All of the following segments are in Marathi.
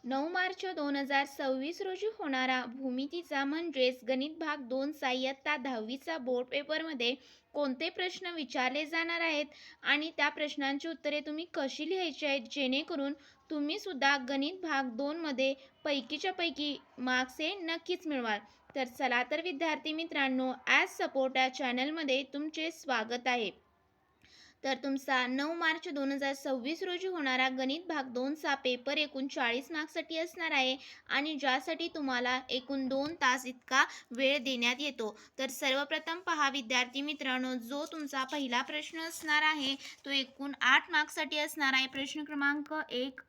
9 मार्च 2026 रोजी होणारा भूमितीचा म्हणजेच गणित भाग 2 चा इयत्ता 10वीचा बोर्ड पेपरमध्ये कोणते प्रश्न विचारले जाणार आहेत आणि त्या प्रश्नांची उत्तरे तुम्ही कशी लिहायची आहेत जेणेकरून तुम्ही सुद्धा गणित भाग 2 मध्ये पैकीच्या पैकी मार्क्स हे नक्कीच मिळवाल. तर चला तर विद्यार्थी मित्रांनो, ॲज सपोर्ट या चॅनलमध्ये तुमचे स्वागत आहे. तर तुमचा 9 मार्च 2026 रोजी होणारा गणित भाग 2 चा पेपर एकूण 40 मार्क्ससाठी असणार आहे आणि ज्यासाठी तुम्हाला एकूण 2 तास इतका वेळ देण्यात येतो. तर सर्वप्रथम पहा विद्यार्थी मित्रांनो, जो तुमचा पहिला प्रश्न असणार आहे तो एकूण 8 मार्क्ससाठी असणार आहे. प्रश्न क्रमांक 1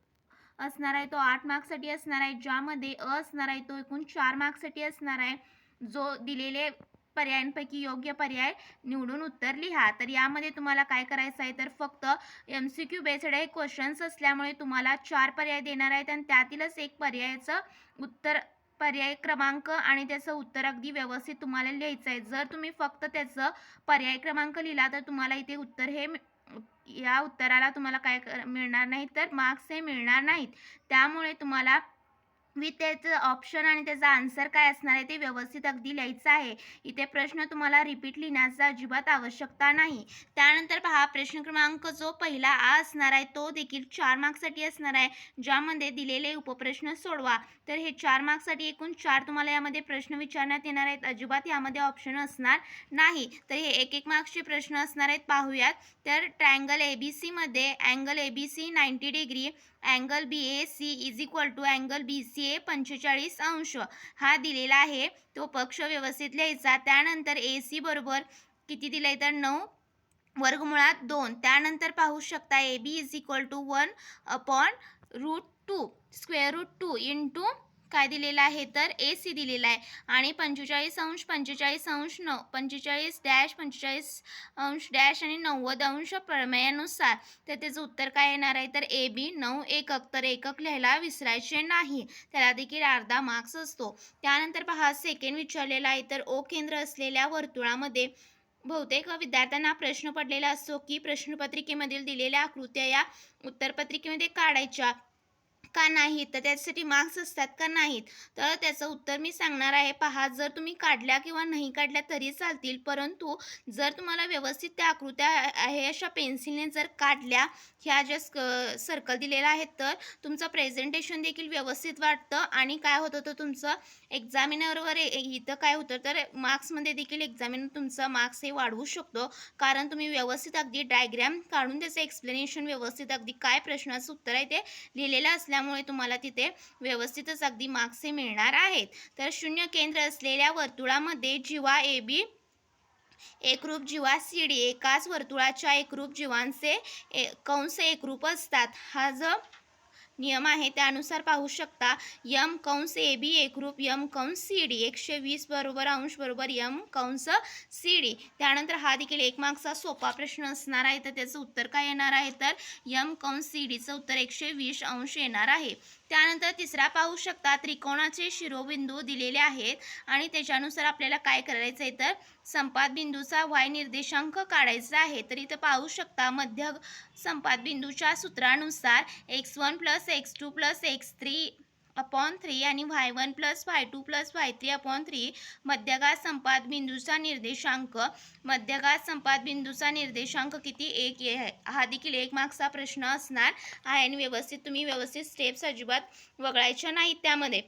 असणार आहे तो 8 मार्क्ससाठी असणार आहे. ज्यामध्ये अ असणार आहे तो एकूण 4 मार्क्ससाठी असणार आहे. जो दिलेले पर्यायांपैकी योग्य पर्याय निवडून उत्तर लिहा. तर यामध्ये तुम्हाला काय करायचं आहे, तर फक्त MCQ बेस्ड हे क्वेश्चन्स असल्यामुळे तुम्हाला 4 पर्याय देणार आहेत आणि त्यातीलच एक पर्यायाचं उत्तर पर्याय क्रमांक आणि त्याचं उत्तर अगदी व्यवस्थित तुम्हाला लिहायचं आहे. जर तुम्ही फक्त त्याचं पर्याय क्रमांक लिहिला तर तुम्हाला इथे उत्तर हे या उत्तराला तुम्हाला काय मिळणार नाही, तर मार्क्स हे मिळणार नाहीत. त्यामुळे तुम्हाला विथ त्याचं ऑप्शन आणि त्याचा आन्सर काय असणार आहे ते व्यवस्थित अगदी लिहायचं आहे. इथे प्रश्न तुम्हाला रिपीट लिहिण्याचा अजिबात आवश्यकता नाही. त्यानंतर पहा प्रश्न क्रमांक जो पहिला आ असणार आहे तो देखील 4 मार्क्ससाठी असणार आहे. ज्यामध्ये दिलेले उपप्रश्न सोडवा. तर हे 4 मार्क्ससाठी एकूण 4 तुम्हाला यामध्ये प्रश्न विचारण्यात येणार आहेत. अजिबात यामध्ये ऑप्शन असणार नाही. तर हे 1-1 मार्क्सचे प्रश्न असणार आहेत. पाहूयात. तर ट्रायंगल ABC मध्ये angle ABC 90 degree, angle BAC is equal to angle BCA 45 अंश हा दिलेला आहे. तो पक्ष व्यवस्थित लिहायचा. त्यानंतर AC बरोबर किती दिलंय, तर 9 वर्गमुळात 2. त्यानंतर पाहू शकता AB is equal to 1/√2 square root 2 into काय दिलेलं आहे, तर AC दिलेला आहे. आणि 45 अंश 45 अंश 45 डॅश 45 अंश डॅश आणि 90 अंश प्रमेयानुसार तर त्याचं उत्तर काय येणार आहे, तर AB 9 एकक. तर एकक लिहायला विसरायचे नाही, त्याला देखील अर्धा मार्क्स असतो. त्यानंतर पहा सेकंड विचारलेला आहे. तर O केंद्र असलेल्या वर्तुळामध्ये बहुतेक विद्यार्थ्यांना प्रश्न पडलेला असतो की प्रश्नपत्रिकेमधील दिलेल्या आकृत्या या उत्तरपत्रिकेमध्ये काढायच्या का नाहीत, तर त्यासाठी मार्क्स असतात का नाहीत. तर त्याचं उत्तर मी सांगणार आहे. पहा, जर तुम्ही काढल्या किंवा नाही काढल्या तरी चालतील, परंतु जर तुम्हाला व्यवस्थित त्या आकृत्या आहे अशा पेन्सिलने जर काढल्या, ह्या ज्या सर्कल दिलेल्या आहेत, तर तुमचं प्रेझेंटेशन देखील व्यवस्थित वाटतं आणि काय होतं तर तुमचं एक्झामिनरवर इथं काय होतं तर मार्क्समध्ये देखील एक्झामिनर तुमचं मार्क्स हे वाढवू शकतो. कारण तुम्ही व्यवस्थित अगदी डायग्रॅम काढून त्याचं एक्सप्लेनेशन व्यवस्थित अगदी काय प्रश्नाचं उत्तर आहे ते लिहिलेलं असल्यामुळे तुम्हाला तिथे व्यवस्थितच अगदी मार्क्स हे मिळणार आहेत. तर शून्य केंद्र असलेल्या वर्तुळामध्ये जीवा AB एकरूप जीवा CD एकाच वर्तुळाच्या एकरूप जीवांचे कंस एकरूप असतात. हा जो नियम आहे त्यानुसार पाहू शकता यम कंस AB एकरूप यम कंस CD 120 बरोबर अंश बरोबर यम कंस CD. त्यानंतर हा देखील 1 मार्क्सचा सोपा प्रश्न असणार आहे. तर त्याचं उत्तर काय येणार आहे, तर यम कंस CDचं उत्तर 120 अंश येणार आहे. त्यानंतर तिसरा पाहू शकता त्रिकोणाचे शिरोबिंदू दिलेले आहेत आणि त्याच्यानुसार आपल्याला काय करायचं आहे, तर संपात बिंदूचा y निर्देशांक काढायचा आहे. तर इथं पाहू शकता मध्य संपात बिंदूच्या सूत्रानुसार x1 + x2 + x3/3 आणि y1 + y2 + y3/3 मध्यघात संपात बिंदूचा निर्देशांक किती 1 आहे. हा देखील 1 मार्क्सचा प्रश्न असणार आहे आणि व्यवस्थित स्टेप्स अजिबात वगळायच्या नाहीत त्यामध्ये.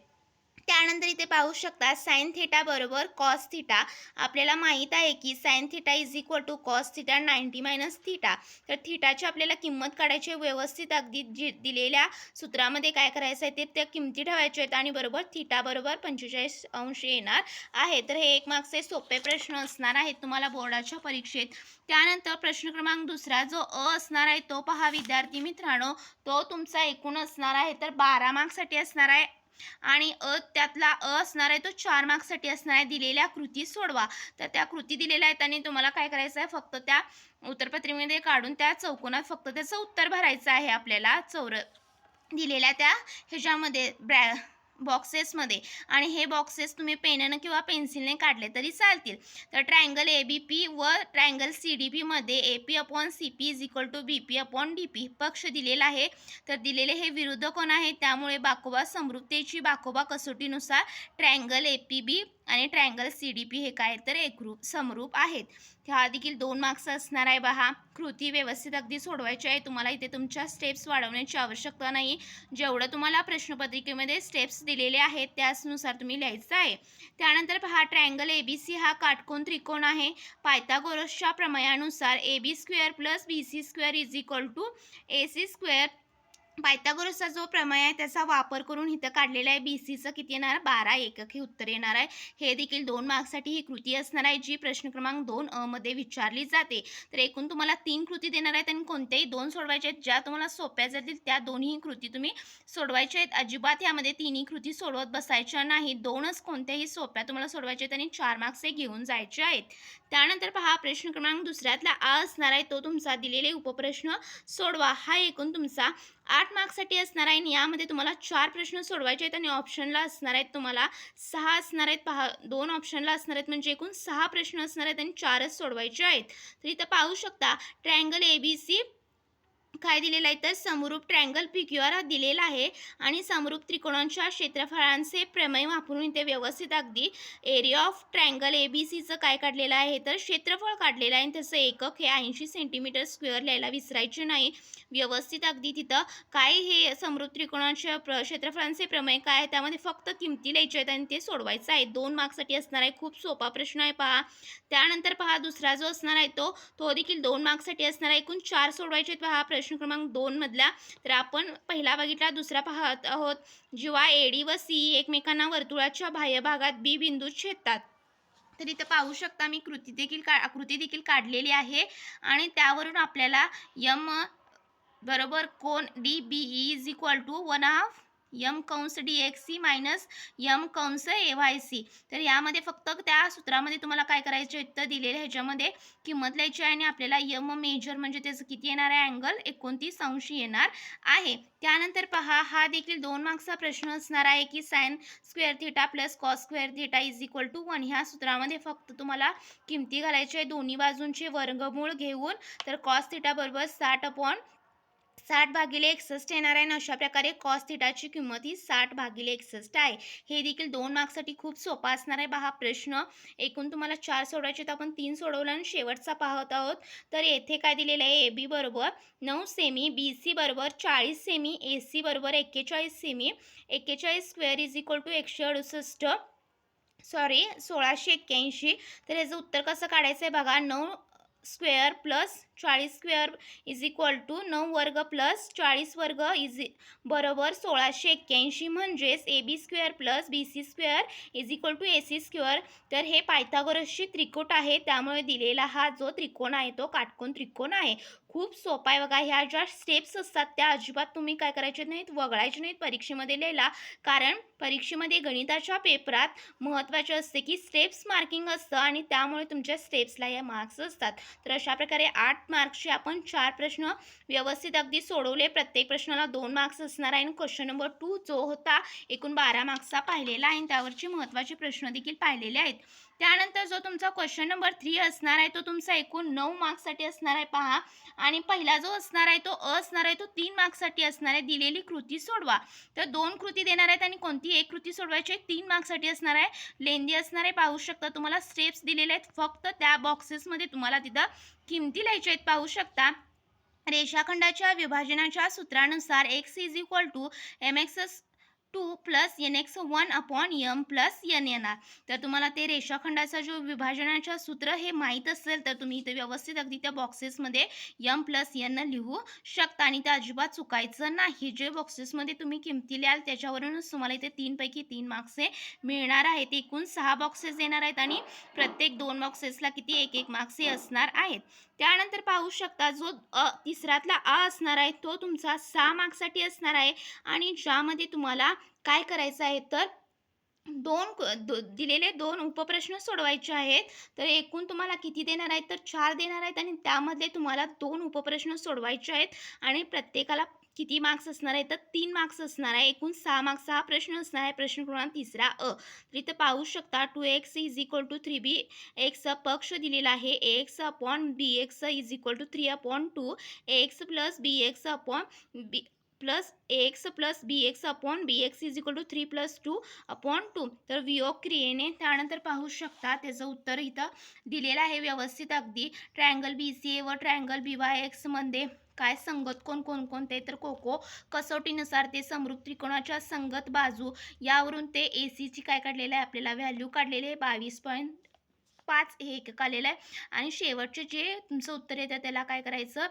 त्यानंतर इथे पाहू शकता साइन थीटा बरोबर कॉस थीटा. आपल्याला माहीत आहे की sine theta is equal to cos theta 90 - थीटा. तर थीटाची आपल्याला किंमत काढायची, व्यवस्थित अगदी दिलेल्या सूत्रामध्ये काय करायचं आहे ते त्या किमती ठेवायच्या आहेत आणि बरोबर थीटा बरोबर 45 अंश येणार आहे. तर हे 1 मार्क्सचे सोपे प्रश्न असणार आहेत तुम्हाला बोर्डाच्या परीक्षेत. त्यानंतर प्रश्न क्रमांक दुसरा जो अ असणार आहे तो पहा विद्यार्थी मित्रांनो, तो तुमचा एकूण असणार आहे तर 12 मार्क्ससाठी असणार आहे आणि त्यातला असणार आहे तो 4 मार्क्ससाठी असणार आहे. दिलेल्या कृती सोडवा. तर त्या कृती दिलेल्या आहेत आणि तुम्हाला काय करायचं आहे, फक्त त्या उत्तरपत्रिकेमध्ये काढून त्या चौकोनात फक्त त्याचं उत्तर भरायचं आहे. आपल्याला दिलेल्या त्या ह्याच्यामध्ये बॉक्सेसमध्ये आणि हे बॉक्सेस तुम्ही पेननं किंवा पेन्सिलने काढले तरी चालतील. तर ट्रायंगल ABP व ट्रायंगल CDPमध्ये AP/CP is equal to BP/DP पक्ष दिलेला आहे. तर दिलेले हे विरुद्ध कोण आहेत, त्यामुळे बाकोबा समरूपतेची बाकोबा कसोटीनुसार ट्रायंगल APB आणि ट्रायंगल CDP हे काय तर एकरूप समरूप आहेत. हा देखील 2 मार्क्स असणार आहे. पहा, कृती व्यवस्थित अगदी सोडवायची आहे. तुम्हाला इथे तुमच्या स्टेप्स वाढवण्याची आवश्यकता नाही. जेवढं तुम्हाला प्रश्नपत्रिकेमध्ये स्टेप्स दिलेले आहेत त्यानुसार तुम्ही लिहायचं आहे. त्यानंतर पहा, ट्रायंगल ABC हा काटकोन त्रिकोण आहे. पायथागोरसच्या प्रमेयानुसार AB² + BC² is equal to AC². पायथागोरसचा जो प्रमेय आहे त्याचा वापर करून इथं काढलेला आहे. BCचं किती येणार, 12 एकक हे उत्तर येणार आहे. हे देखील 2 मार्क्ससाठी ही कृती असणार आहे, जी प्रश्न क्रमांक 2 मध्ये विचारली जाते. तर एकूण तुम्हाला 3 कृती देणार आहेत आणि कोणत्याही 2 सोडवायच्या आहेत. ज्या तुम्हाला सोप्या जातील त्या दोन्ही कृती तुम्ही सोडवायच्या आहेत. अजिबात यामध्ये तिन्ही कृती सोडवत बसायच्या नाही. 2च कोणत्याही सोप्या तुम्हाला सोडवायच्या आहेत आणि 4 मार्क्स हे घेऊन जायचे आहेत. त्यानंतर पहा, प्रश्न क्रमांक दुसऱ्यातला आ असणार आहे, तो तुमचा दिलेले उपप्रश्न सोडवा. हा एकूण तुमचा 8 मार्क्ससाठी असणार आहे आणि यामध्ये तुम्हाला 4 प्रश्न सोडवायचे आहेत आणि ऑप्शनला असणार आहेत तुम्हाला 6 असणार आहेत. पहा, 2 ऑप्शनला असणार आहेत म्हणजे एकूण 6 प्रश्न असणार आहेत आणि 4च सोडवायचे आहेत. तर इथं पाहू शकता, ट्रायंगल ABC काय दिलेलं आहे तर समरूप ट्रायंगल PQR दिलेला आहे आणि समरूप त्रिकोणांच्या क्षेत्रफळांचे प्रमेय वापरून इथे व्यवस्थित अगदी एरिया ऑफ ट्रायंगल ABCचं काय काढलेलं आहे तर क्षेत्रफळ काढलेलं आहे आणि त्याचं एकक हे 80 सेंटीमीटर स्क्वेअर लिहायला विसरायचे नाही. व्यवस्थित अगदी तिथं काय हे समरूप त्रिकोणाच्या क्षेत्रफळांचे प्रमेय काय आहे त्यामध्ये फक्त किमती लिहायच्या आहेत आणि ते सोडवायचं आहे. 2 मार्क्ससाठी असणार आहे. खूप सोपा प्रश्न आहे. पहा, त्यानंतर पहा, दुसरा जो असणार आहे तो देखील 2 मार्क्ससाठी असणार आहे. एकूण 4 सोडवायचे आहेत. पहा, प्रश्न क्रमांक 2 मधला. तर आपण पहिला बघितला, दुसरा पाहत आहोत. जेव्हा AD व CE एकमेकांना वर्तुळाच्या बाह्य भागात B बिंदू छेदतात. तर इथं पाहू शकता मी आकृती देखील काढलेली आहे आणि त्यावरून आपल्याला M बरोबर कोन DBE is equal to 1/2 M कंस DXC मायनस M कंस AYC. तर यामध्ये फक्त त्या सूत्रामध्ये तुम्हाला काय करायचे तर दिलेल्या ह्याच्यामध्ये किंमत लिहायची आहे आणि आपल्याला M मेजर म्हणजे त्याचं किती येणार आहे अँगल 29 अंश येणार आहे. त्यानंतर पहा, हा देखील 2 मार्क्सचा प्रश्न असणार आहे की sin square theta plus cos square theta is equal to 1. ह्या सूत्रामध्ये फक्त तुम्हाला किमती घालायच्या आहे दोन्ही बाजूंचे वर्गमूळ घेऊन. तर कॉस थिटा बरोबर 60/61 येणार आहे आणि अशा प्रकारे कॉस थिटाची किंमत ही 60/61 आहे. हे देखील 2 मार्क्ससाठी खूप सोपा असणार आहे. पहा, प्रश्न एकूण तुम्हाला 4 सोडवायचे तर आपण 3 सोडवलं आणि शेवटचा पाहत आहोत. तर येथे काय दिलेलं आहे, AB बरोबर 9 सेमी, BC बरोबर 40 सेमी, AC बरोबर 41 सेमी, 41 स्क्वेअर इज इक्वल टू 1681. तर याचं उत्तर कसं काढायचं आहे बघा, 9 square plus 40 square is equal to 9 वर्ग प्लस 40 वर्ग बरोबर 1681 म्हणजेच AB² plus BC² is equal to AC². तर हे पायथागोरसचे त्रिकोट आहे, त्यामुळे दिलेला हा जो त्रिकोण आहे तो काटकोन त्रिकोण आहे. खूप सोपा आहे बघा. ह्या ज्या स्टेप्स असतात त्या अजिबात तुम्ही काय करायचे नाहीत, वगळायचे नाहीत परीक्षेमध्ये लिहायला. कारण परीक्षेमध्ये गणिताच्या पेपरात महत्त्वाचे असते की स्टेप्स मार्किंग असतं आणि त्यामुळे तुमच्या स्टेप्सला या मार्क्स असतात. तर अशा प्रकारे 8 मार्क्सचे आपण 4 प्रश्न व्यवस्थित अगदी सोडवले. प्रत्येक प्रश्नाला 2 मार्क्स असणार आहे आणि क्वेश्चन नंबर 2 जो होता एकूण 12 मार्क्सचा पाहिलेला आहे. त्यावरचे महत्त्वाचे प्रश्न देखील पाहिलेले आहेत. त्यानंतर जो तुमचा क्वेश्चन नंबर 3 असणार आहे तो तुमचा एकूण 9 मार्क्ससाठी असणार आहे. पहा, आणि पहिला जो असणार आहे तो असणार आहे तो 3 मार्क्ससाठी असणार आहे. दिलेली कृती सोडवा. तर 2 कृती देणार आहेत आणि कोणती एक कृती सोडवायची आहे. 3 मार्क्ससाठी असणार आहे. लेंदी असणार आहे. पाहू शकता तुम्हाला स्टेप्स दिलेले आहेत, फक्त त्या बॉक्सेसमध्ये तुम्हाला तिथं किमती लिहायच्या आहेत. पाहू शकता, रेषाखंडाच्या विभाजनाच्या सूत्रानुसार x is equal to mx2 plus nx1/m plus n येणार. तर तुम्हाला ते रेषाखंडाचा जो विभाजनाच्या सूत्र हे माहीत असेल तर तुम्ही इथे व्यवस्थित अगदी त्या बॉक्सेसमध्ये m प्लस n लिहू शकता आणि ते अजिबात चुकायचं नाही. जे बॉक्सेसमध्ये तुम्ही किमती लिहाल त्याच्यावरूनच तुम्हाला इथे 3 पैकी 3 मार्क्स हे मिळणार आहेत. एकूण 6 बॉक्सेस येणार आहेत आणि प्रत्येक 2 बॉक्सेसला किती 1-1 मार्क्स हे असणार आहेत. त्यानंतर पाहू शकता, जो तिसऱ्यातला आ असणार आहे तो तुमचा 6 मार्क्ससाठी असणार आहे आणि ज्यामध्ये तुम्हाला काय करायचं आहे तर दिलेले 2 उपप्रश्न सोडवायचे आहेत. तर एकूण तुम्हाला किती देणार आहेत तर 4 देणार आहेत आणि त्यामध्ये तुम्हाला 2 उपप्रश्न सोडवायचे आहेत आणि प्रत्येकाला किती मार्क्स असणार आहे तर 3 मार्क्स असणार आहे. एकूण 6 मार्क्सचा हा प्रश्न असणार आहे. प्रश्न क्रमांक तिसरा तर इथं पाहू शकता 2x is equal to 3bx पक्ष दिलेला आहे. ax upon bx is equal to 3/2 ax plus bx upon B plus ax plus bx upon bx is equal to 3+2/2. तर वियोग क्रियेने त्यानंतर पाहू शकता त्याचं उत्तर इथं दिलेलं आहे व्यवस्थित अगदी. ट्रायंगल BCA व ट्रायंगल BYX मध्ये काय संगत कोणकोणते तर कोको कसोटीनुसार ते समरूप त्रिकोणाच्या संगत बाजू यावरून ते AC ची काय काढलेलं आहे आपल्याला व्हॅल्यू काढलेली आहे 22.5 हे एक आलेलं आहे. आणि शेवटचे जे तुमचं उत्तर येतं त्याला काय करायचं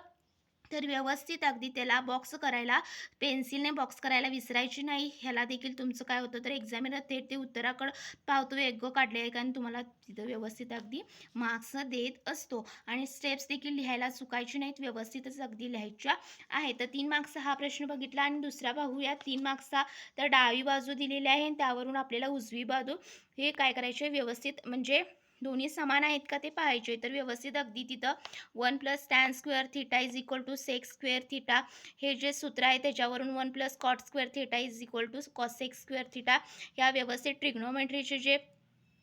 तर व्यवस्थित अगदी त्याला बॉक्स करायला पेन्सिलने बॉक्स करायला विसरायची नाही. ह्याला देखील तुमचं काय होतं तर एक्झामिनर थेट ते उत्तराकडं पाहतो वेग काढले आहे कारण तुम्हाला तिथं व्यवस्थित अगदी मार्क्स देत असतो. आणि स्टेप्स देखील लिहायला चुकायची नाहीत, व्यवस्थितच अगदी लिहायच्या आहे. तर 3 मार्क्सचा हा प्रश्न बघितला. आणि दुसरा पाहूया 3 मार्क्सचा. तर डावी बाजू दिलेली आहे त्यावरून आपल्याला उजवी बाजू हे काय करायचे व्यवस्थित म्हणजे दोन्ही समान आहेत का ते पाहायचे. तर व्यवस्थित अगदी तिथं 1 plus tan square theta is equal to sec square theta हे जे सूत्र आहे त्याच्यावरून 1 plus cot square theta is equal to cosec square theta ह्या व्यवस्थित ट्रिग्नोमेट्रीचे जे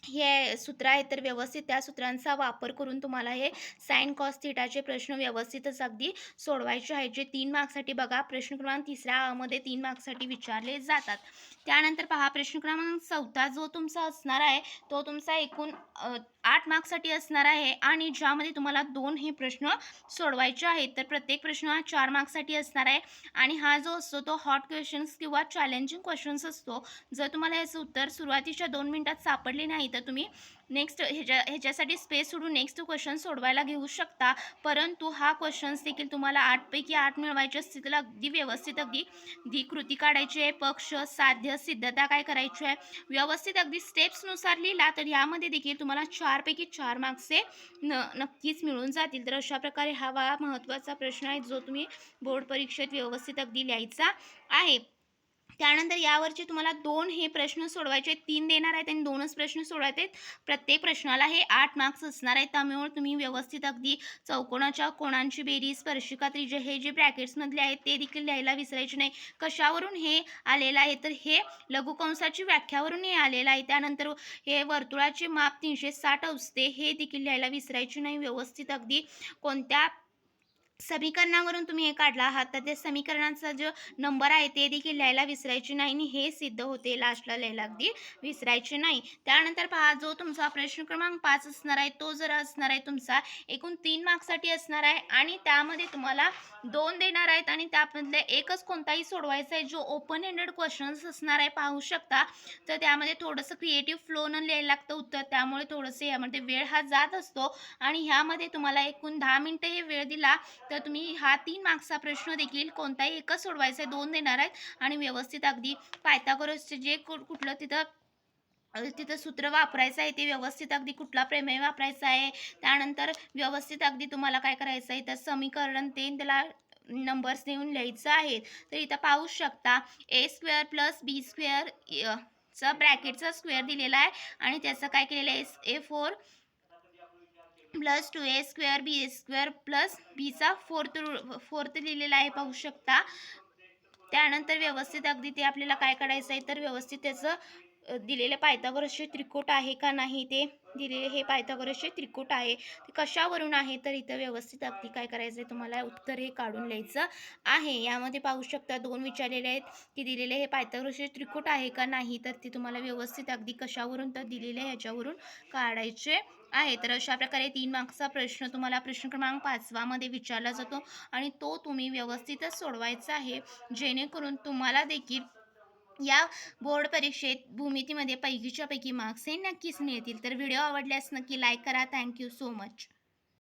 हे सूत्र आहे तर व्यवस्थित त्या सूत्रांचा वापर करून तुम्हाला हे साइन कॉस थिटाचे प्रश्न व्यवस्थितच अगदी सोडवायचे आहेत. जे 3 मार्क्ससाठी बघा प्रश्न क्रमांक तिसऱ्या मध्ये 3 मार्क्ससाठी विचारले जातात. त्यानंतर पहा प्रश्न क्रमांक 4 जो तुमचा असणार आहे तो तुमचा एकूण 8 मार्क्ससाठी असणार आहे आणि ज्यामध्ये तुम्हाला 2 हे प्रश्न सोडवायचे आहेत. तर प्रत्येक प्रश्न हा 4 मार्क्ससाठी असणार आहे आणि हा जो असतो तो हॉट क्वेश्चन्स किंवा चॅलेंजिंग क्वेश्चन्स असतो. जर तुम्हाला याचं उत्तर सुरुवातीच्या 2 मिनिटात सापडले नाही तर तुम्ही नेक्स्ट ह्याच्यासाठी स्पेस सोडून नेक्स्ट क्वेश्चन सोडवायला घेऊ शकता. परंतु हा क्वेश्चन्स देखील तुम्हाला 8 पैकी 8 मिळवायचे असतील तर अगदी व्यवस्थित अगदी कृती काढायची आहे, पक्ष साध्य सिद्धता काय करायची आहे व्यवस्थित अगदी स्टेप्सनुसार लिहिला तर यामध्ये देखील तुम्हाला 4 पैकी 4 मार्क्सचे नक्कीच मिळून जातील. तर अशा प्रकारे हा महत्त्वाचा प्रश्न आहे जो तुम्ही बोर्ड परीक्षेत व्यवस्थित अगदी लिहायचा आहे. त्यानंतर यावरचे तुम्हाला 2 हे प्रश्न सोडवायचे आहेत. 3 देणार आहेत आणि 2च प्रश्न सोडवायचे आहेत. प्रत्येक प्रश्नाला हे 8 मार्क्स असणार आहेत. त्यामुळे तुम्ही व्यवस्थित अगदी चौकोनाच्या कोणांची बेरीज स्पर्शिका त्रिज्या हे जे ब्रॅकेट्समधले आहेत ते देखील लिहायला विसरायचे नाही. कशावरून हे आलेलं आहे तर हे लघुकंसाची व्याख्यावरून हे आलेलं आहे. त्यानंतर हे वर्तुळाचे माप 360 असते हे देखील लिहायला विसरायचे नाही. व्यवस्थित अगदी कोणत्या समीकरणावरून तुम्ही हे काढला आहात तर त्या समीकरणाचा जो नंबर आहे ते देखील लिहायला विसरायचे नाही आणि हे सिद्ध होते लास्टला लिहायला अगदी विसरायचे नाही. त्यानंतर पहा जो तुमचा प्रश्न क्रमांक 5 असणार आहे तो जर असणार आहे तुमचा एकूण 3 मार्क्ससाठी असणार आहे आणि त्यामध्ये तुम्हाला 2 देणार आहेत आणि त्यामधले एकच कोणताही सोडवायचा आहे जो ओपन एंडेड क्वेश्चन्स असणार आहे पाहू शकता. तर त्यामध्ये थोडंसं क्रिएटिव्ह फ्लोनं लिहायला लागतं उत्तर, त्यामुळे थोडंसं यामध्ये वेळ हा जात असतो आणि ह्यामध्ये तुम्हाला एकूण 10 मिनिटं हे वेळ दिला तर तुम्ही हा 3 मार्क्सचा प्रश्न देखील कोणताही एकच सोडवायचा आहे, 2 देणार आहेत आणि व्यवस्थित अगदी पायथागोरसचे जे कुठलं तिथं सूत्र वापरायचं आहे ते व्यवस्थित अगदी कुठला प्रमेय वापरायचा आहे. त्यानंतर व्यवस्थित अगदी तुम्हाला काय करायचं आहे तर समीकरण ते त्याला नंबर्स देऊन लिहायचं आहे. तर इथं पाहू शकता a² + b² चा ब्रॅकेटचा स्क्वेअर दिलेला आहे आणि त्याचं काय केलेलं आहे a4 plus 2a² b² plus बीचा फोर्थ लिहिलेला आहे पाहू शकता. त्यानंतर व्यवस्थित अगदी ते आपल्याला काय काढायचं आहे तर व्यवस्थित त्याचं दिलेले पायथागोरसचे त्रिकूट आहे का नाही ते दिलेले हे पायथागोरसचे त्रिकूट आहे ते कशावरून आहे तर इथं व्यवस्थित अगदी काय करायचं आहे तुम्हाला उत्तर हे काढून लिहायचं आहे. यामध्ये पाहू शकता 2 विचारलेले आहेत की दिलेले हे पायथागोरसचे त्रिकूट आहे का नाही तर ते तुम्हाला व्यवस्थित अगदी कशावरून तर दिलेले ह्याच्यावरून काढायचे आहे. तर अशा प्रकारे 3 मार्क्सचा प्रश्न तुम्हाला प्रश्न क्रमांक 5 मध्ये विचारला जातो आणि तो तुम्ही व्यवस्थितच सोडवायचा आहे जेणेकरून तुम्हाला देखील या बोर्ड परीक्षेत भूमितीमध्ये पैकीच्या पैकी मार्क्स हे नक्कीच मिळतील. तर व्हिडिओ आवडल्यास नक्की लाईक करा. Thank you so much.